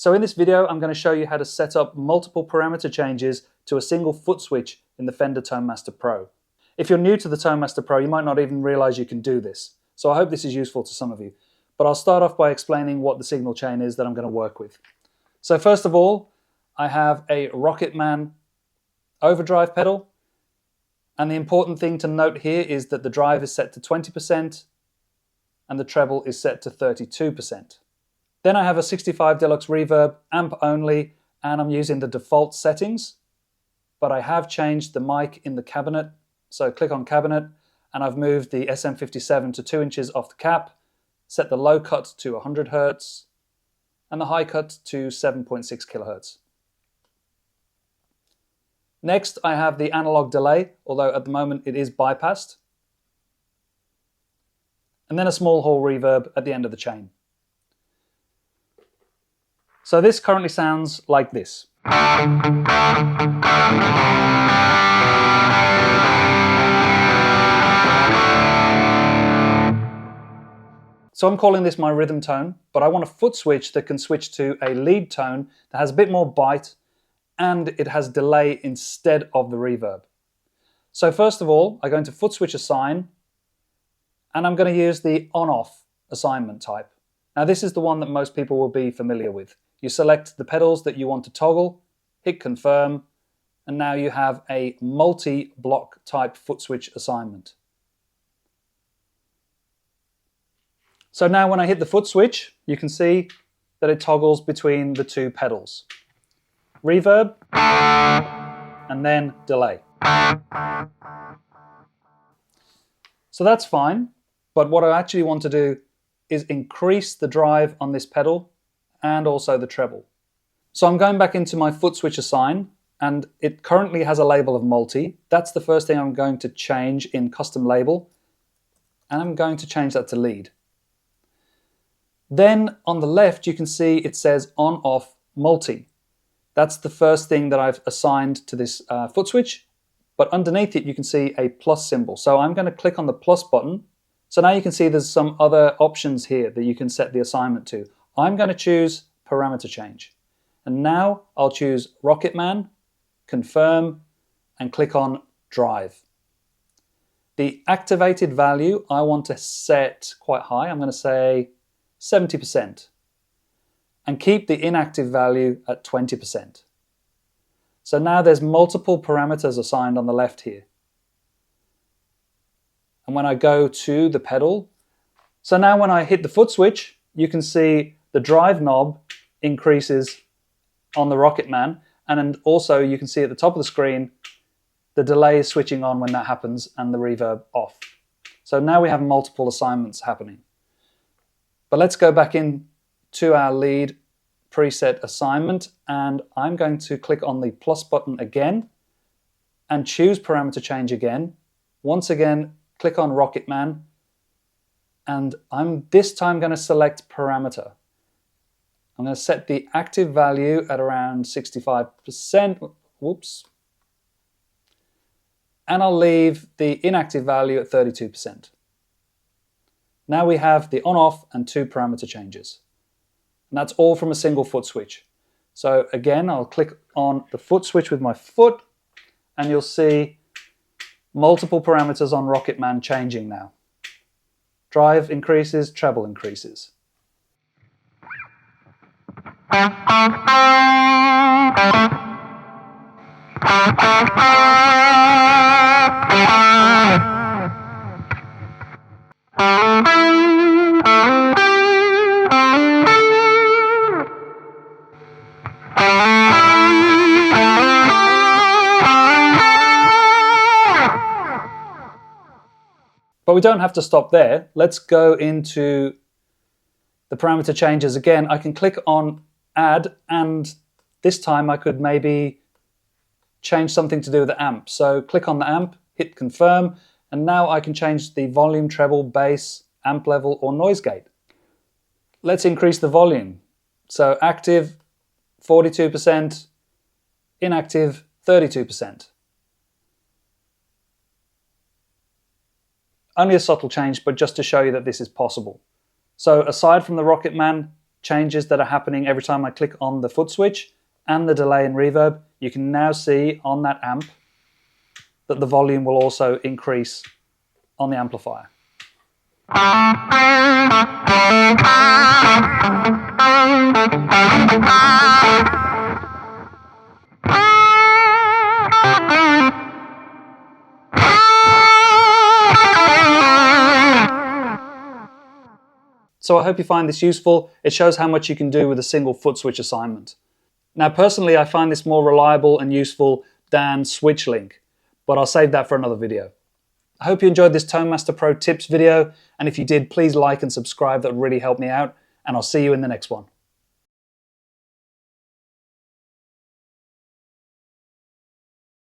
So in this video, I'm going to show you how to set up multiple parameter changes to a single foot switch in the Fender Tone Master Pro. If you're new to the Tone Master Pro, you might not even realize you can do this. So I hope this is useful to some of you. But I'll start off by explaining what the signal chain is that I'm going to work with. So first of all, I have a Rocketman overdrive pedal. And the important thing to note here is that the drive is set to 20% and the treble is set to 32%. Then I have a 65 Deluxe Reverb, amp only, and I'm using the default settings, but I have changed the mic in the cabinet. So click on cabinet, and I've moved the SM57 to 2 inches off the cap, set the low cut to 100 Hz, and the high cut to 7.6 kHz. Next, I have the analog delay, although at the moment it is bypassed. And then a small hall reverb at the end of the chain. So this currently sounds like this. So I'm calling this my rhythm tone, but I want a foot switch that can switch to a lead tone that has a bit more bite and it has delay instead of the reverb. So first of all, I go into foot switch assign, and I'm going to use the on-off assignment type. Now this is the one that most people will be familiar with. You select the pedals that you want to toggle, hit confirm, and now you have a multi-block type foot switch assignment. So now when I hit the foot switch, you can see that it toggles between the two pedals. Reverb, and then delay. So that's fine, but what I actually want to do is increase the drive on this pedal and also the treble. So I'm going back into my foot switch assign, and it currently has a label of multi. That's the first thing I'm going to change in custom label, and I'm going to change that to lead. Then on the left, you can see it says on-off multi. That's the first thing that I've assigned to this foot switch, but underneath it you can see a plus symbol. So I'm going to click on the plus button. So now you can see there's some other options here that you can set the assignment to. I'm going to choose parameter change. And now I'll choose Rocketman, confirm, and click on drive. The activated value I want to set quite high. I'm going to say 70%. And keep the inactive value at 20%. So now there's multiple parameters assigned on the left here. And when I go to the pedal, so now when I hit the foot switch, you can see the drive knob increases on the Rocketman, and then also you can see at the top of the screen, the delay is switching on when that happens and the reverb off. So now we have multiple assignments happening. But let's go back in to our lead preset assignment, and I'm going to click on the plus button again and choose parameter change again. Once again, click on Rocketman, and I'm this time going to select parameter. I'm going to set the active value at around 65%, whoops, and I'll leave the inactive value at 32%. Now we have the on-off and 2 parameter changes. And that's all from a single foot switch. So again, I'll click on the foot switch with my foot, and you'll see multiple parameters on Rocketman changing now. Drive increases, treble increases. But we don't have to stop there. Let's go into the parameter changes again. I can click on add, and this time I could maybe change something to do with the amp. So click on the amp, hit confirm, and now I can change the volume, treble, bass, amp level, or noise gate. Let's increase the volume. So active 42%, inactive 32%. Only a subtle change, but just to show you that this is possible. So aside from the Rocketman, changes that are happening every time I click on the foot switch and the delay and reverb, you can now see on that amp that the volume will also increase on the amplifier. So I hope you find this useful. It shows how much you can do with a single foot switch assignment. Now personally, I find this more reliable and useful than Switch Link, but I'll save that for another video. I hope you enjoyed this Tonemaster Pro tips video, and if you did, please like and subscribe. That would really help me out, and I'll see you in the next one.